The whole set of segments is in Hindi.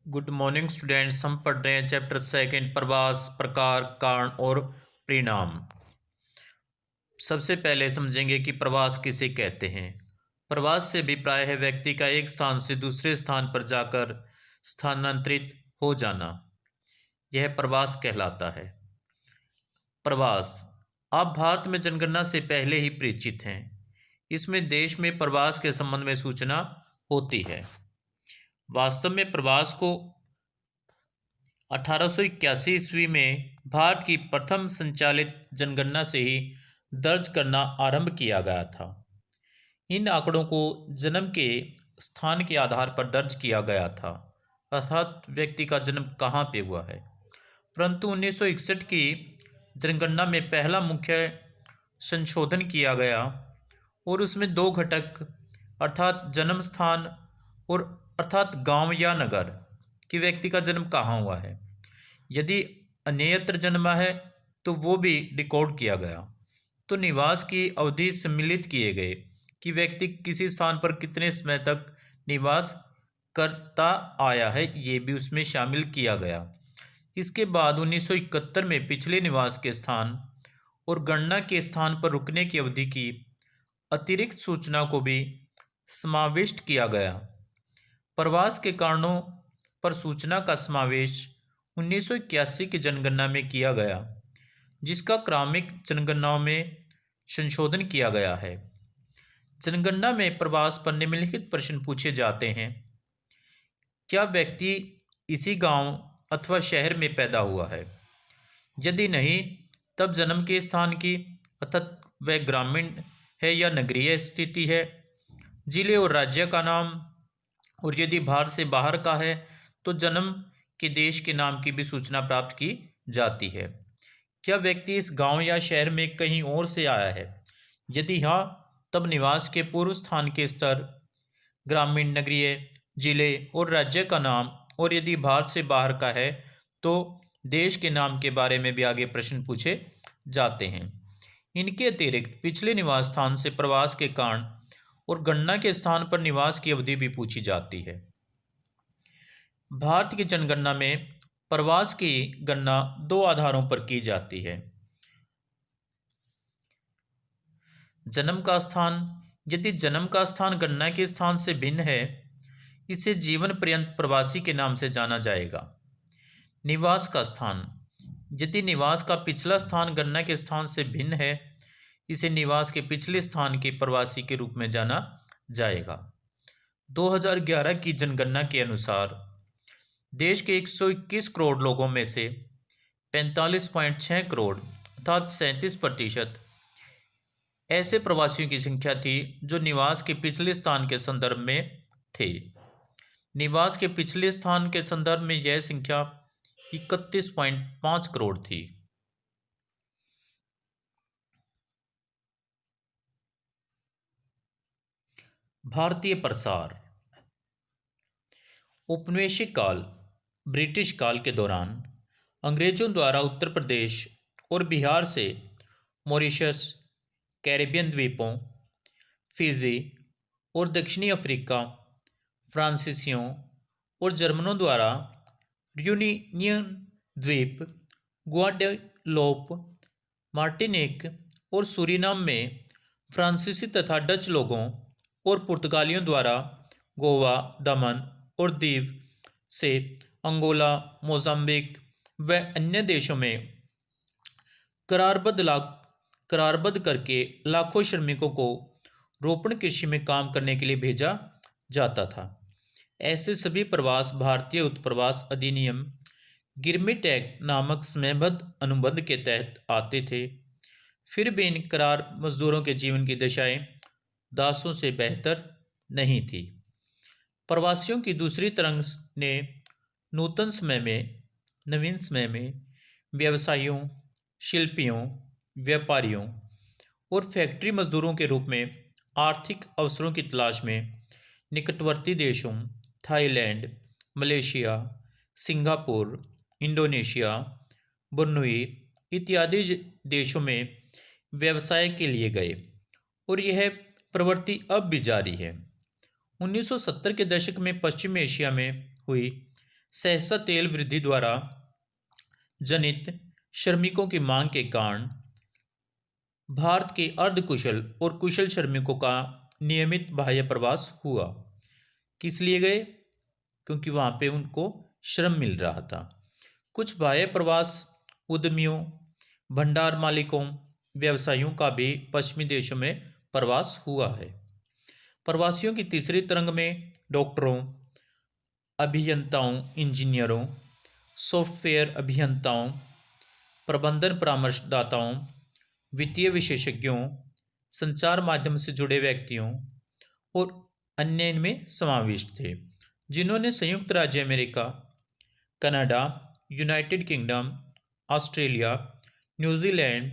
Good morning students. हम पढ़ रहे हैं चैप्टर सेकंड, प्रवास, प्रकार, कारण और परिणाम। सबसे पहले समझेंगे कि प्रवास किसे कहते हैं। प्रवास से अभिप्राय है व्यक्ति का एक स्थान से दूसरे स्थान पर जाकर स्थानांतरित हो जाना। यह प्रवास कहलाता है। प्रवास। आप भारत में जनगणना से पहले ही परिचित हैं। इसमें देश में प्रवास के संबंध में सूचना होती है। वास्तव में प्रवास को 1881 ईस्वी में भारत की प्रथम संचालित जनगणना से ही दर्ज करना आरंभ किया गया था। इन आंकड़ों को जन्म के स्थान के आधार पर दर्ज किया गया था, अर्थात व्यक्ति का जन्म कहाँ पे हुआ है। परंतु 1961 की जनगणना में पहला मुख्य संशोधन किया गया और उसमें दो घटक अर्थात जन्म स्थान और अर्थात गांव या नगर कि व्यक्ति का जन्म कहाँ हुआ है। यदि अन्यत्र जन्मा है तो वो भी रिकॉर्ड किया गया। तो निवास की अवधि सम्मिलित किए गए कि व्यक्ति किसी स्थान पर कितने समय तक निवास करता आया है, ये भी उसमें शामिल किया गया। इसके बाद 1971 में पिछले निवास के स्थान और गणना के स्थान पर रुकने की अवधि की अतिरिक्त सूचना को भी समाविष्ट किया गया। प्रवास के कारणों पर सूचना का समावेश 1981 की जनगणना में किया गया, जिसका क्रमिक जनगणनाओं में संशोधन किया गया है। जनगणना में प्रवास पर निम्नलिखित प्रश्न पूछे जाते हैं। क्या व्यक्ति इसी गांव अथवा शहर में पैदा हुआ है? यदि नहीं, तब जन्म के स्थान की अर्थात वह ग्रामीण है या नगरीय स्थिति है। जिले और राज्य का नाम, और यदि भारत से बाहर का है तो जन्म के देश के नाम की भी सूचना प्राप्त की जाती है। क्या व्यक्ति इस गांव या शहर में कहीं और से आया है? यदि हाँ, तब निवास के पूर्व स्थान के स्तर, ग्रामीण, नगरीय, जिले और राज्य का नाम, और यदि भारत से बाहर का है तो देश के नाम के बारे में भी आगे प्रश्न पूछे जाते हैं। इनके अतिरिक्त पिछले निवास स्थान से प्रवास के कारण और गणना के स्थान पर निवास की अवधि भी पूछी जाती है। भारत की जनगणना में प्रवास की गणना दो आधारों पर की जाती है। जन्म का स्थान। यदि जन्म का स्थान गणना के स्थान से भिन्न है, इसे जीवन पर्यंत प्रवासी के नाम से जाना जाएगा। निवास का स्थान। यदि निवास का पिछला स्थान गणना के स्थान से भिन्न है, इसे निवास के पिछले स्थान के प्रवासी के रूप में जाना जाएगा। 2011 की जनगणना के अनुसार देश के 121 करोड़ लोगों में से 45.6 करोड़ अर्थात 37% ऐसे प्रवासियों की संख्या थी जो निवास के पिछले स्थान के संदर्भ में थे। निवास के पिछले स्थान के संदर्भ में यह संख्या 31.5 करोड़ थी। भारतीय प्रसार। औपनिवेशिक काल, ब्रिटिश काल के दौरान अंग्रेजों द्वारा उत्तर प्रदेश और बिहार से मॉरिशस, कैरेबियन द्वीपों, फिजी और दक्षिणी अफ्रीका, फ्रांसीसियों और जर्मनों द्वारा रियूनियन द्वीप, ग्वाडेलोप, मार्टिनिक और सूरीनाम में फ्रांसीसी तथा डच लोगों और पुर्तगालियों द्वारा गोवा, दमन और दीव से अंगोला, मोजाम्बिक व अन्य देशों में करारबद्ध करके लाखों श्रमिकों को रोपण कृषि में काम करने के लिए भेजा जाता था। ऐसे सभी प्रवास भारतीय उत्प्रवास अधिनियम गिरमिट एक्ट नामक समयबद्ध अनुबंध के तहत आते थे। फिर भी इन करार मजदूरों के जीवन की दशाएं दासों से बेहतर नहीं थी। प्रवासियों की दूसरी तरंग ने नवीन समय में व्यवसायियों, शिल्पियों, व्यापारियों और फैक्ट्री मजदूरों के रूप में आर्थिक अवसरों की तलाश में निकटवर्ती देशों Thailand, Malaysia, Singapore, Indonesia, Brunei इत्यादि देशों में व्यवसाय के लिए गए और यह प्रवृत्ति अब भी जारी है। 1970 के दशक में पश्चिम एशिया में हुई सहसा तेल वृद्धि द्वारा जनित श्रमिकों की मांग के कारण भारत के अर्धकुशल और कुशल श्रमिकों का नियमित बाह्य प्रवास हुआ। किस लिए गए? क्योंकि वहाँ पे उनको श्रम मिल रहा था। कुछ बाह्य प्रवास उद्यमियों, भंडार मालिकों, व्यवसायियों का भी पश्चिमी देशों में प्रवास हुआ है। प्रवासियों की तीसरी तरंग में डॉक्टरों, अभियंताओं, इंजीनियरों, सॉफ्टवेयर अभियंताओं, प्रबंधन परामर्शदाताओं, वित्तीय विशेषज्ञों, संचार माध्यम से जुड़े व्यक्तियों और अन्य इनमें समाविष्ट थे, जिन्होंने संयुक्त राज्य America, Canada, United kingdom, Australia, New Zealand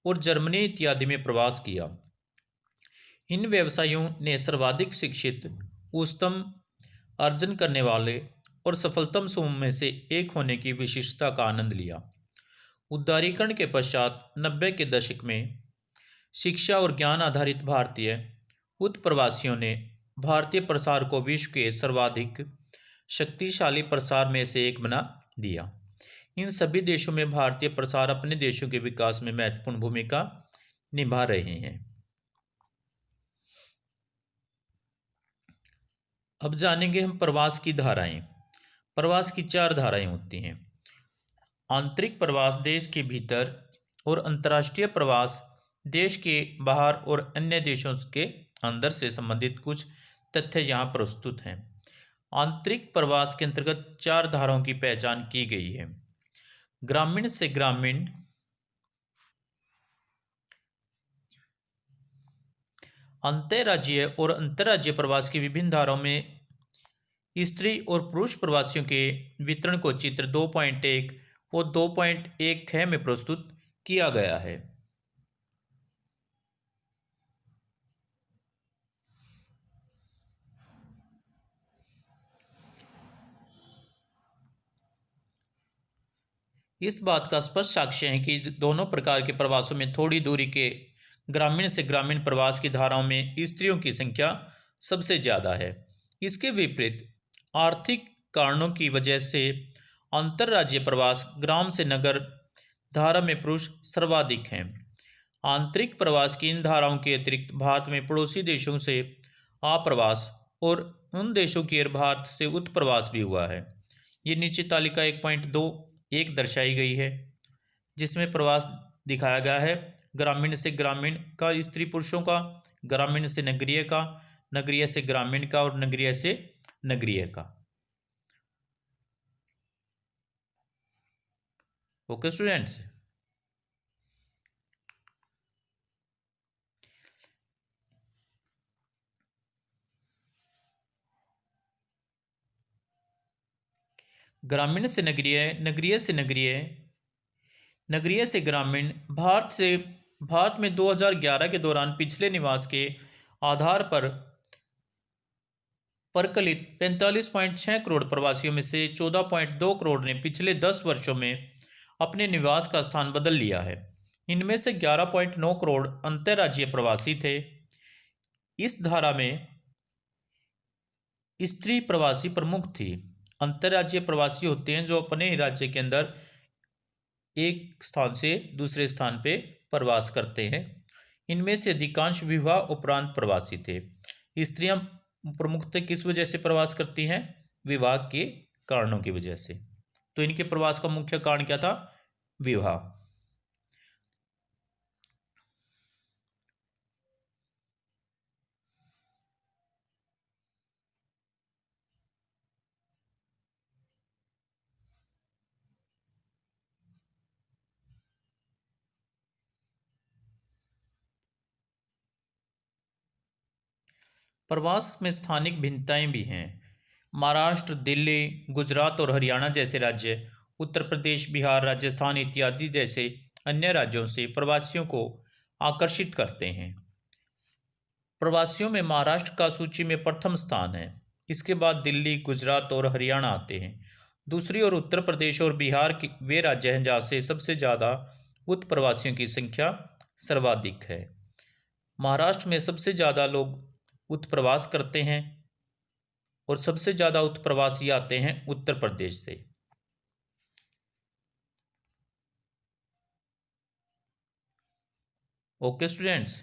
और जर्मनी इत्यादि में प्रवास किया। इन व्यवसायियों ने सर्वाधिक शिक्षित, उच्चतम अर्जन करने वाले और सफलतम समूह में से एक होने की विशिष्टता का आनंद लिया। उदारीकरण के पश्चात 90 के दशक में शिक्षा और ज्ञान आधारित भारतीय उत्प्रवासियों ने भारतीय प्रसार को विश्व के सर्वाधिक शक्तिशाली प्रसार में से एक बना दिया। इन सभी देशों में भारतीय प्रसार अपने देशों के विकास में महत्वपूर्ण भूमिका निभा रहे हैं। अब जानेंगे हम प्रवास की धाराएं। प्रवास की 4 धाराएं होती हैं। आंतरिक प्रवास देश के भीतर और अंतर्राष्ट्रीय प्रवास देश के बाहर और अन्य देशों के अंदर से संबंधित कुछ तथ्य यहाँ प्रस्तुत हैं। आंतरिक प्रवास के अंतर्गत 4 धाराओं की पहचान की गई है। ग्रामीण से ग्रामीण, अंतर्राज्यीय और अंतर्राज्यीय प्रवास की विभिन्न धाराओं में स्त्री और पुरुष प्रवासियों के वितरण को चित्र 2.1 और 2.1 में प्रस्तुत किया गया है। इस बात का स्पष्ट साक्ष्य है कि दोनों प्रकार के प्रवासों में थोड़ी दूरी के ग्रामीण से ग्रामीण प्रवास की धाराओं में स्त्रियों की संख्या सबसे ज़्यादा है। इसके विपरीत आर्थिक कारणों की वजह से अंतर्राज्यीय प्रवास ग्राम से नगर धारा में पुरुष सर्वाधिक हैं। आंतरिक प्रवास की इन धाराओं के अतिरिक्त भारत में पड़ोसी देशों से आप्रवास और उन देशों की भारत से उत्प्रवास भी हुआ है। ये नीचे तालिका 1.2 दर्शाई गई है, जिसमें प्रवास दिखाया गया है। ग्रामीण से ग्रामीण का स्त्री पुरुषों का, ग्रामीण से नगरीय का, नगरीय से ग्रामीण का और नगरीय से नगरीय का। ओके स्टूडेंट्स, ग्रामीण से नगरीय, नगरीय से नगरीय, नगरीय से ग्रामीण भारत में 2011 के दौरान पिछले निवास के आधार पर प्रकलित 45.6 करोड़ प्रवासियों में से 14.2 करोड़ ने पिछले 10 वर्षों में अपने निवास का स्थान बदल लिया है। इनमें से 11.9 करोड़ अंतर्राज्यीय प्रवासी थे। इस धारा में स्त्री प्रवासी प्रमुख थी। अंतर्राज्यीय प्रवासी होते हैं जो अपने ही राज्य के अंदर एक स्थान से दूसरे स्थान पे प्रवास करते हैं। इनमें से अधिकांश विवाह उपरांत प्रवासी थे। स्त्रियां प्रमुखतः किस वजह से प्रवास करती हैं? विवाह के कारणों की वजह से। तो इनके प्रवास का मुख्य कारण क्या था? विवाह। प्रवास में स्थानिक भिन्नताएं भी हैं। महाराष्ट्र, दिल्ली, गुजरात और हरियाणा जैसे राज्य, उत्तर प्रदेश, बिहार, राजस्थान इत्यादि जैसे अन्य राज्यों से प्रवासियों को आकर्षित करते हैं। प्रवासियों में महाराष्ट्र का सूची में प्रथम स्थान है। इसके बाद दिल्ली, गुजरात और हरियाणा आते हैं। दूसरी ओर उत्तर प्रदेश और बिहार के वे राज्य हैं जहाँ से सबसे ज़्यादा उत्प्रवासियों की संख्या सर्वाधिक है। महाराष्ट्र में सबसे ज़्यादा लोग उत्प्रवास करते हैं। और सबसे ज़्यादा उत्प्रवासी आते हैं उत्तर प्रदेश से। Okay students.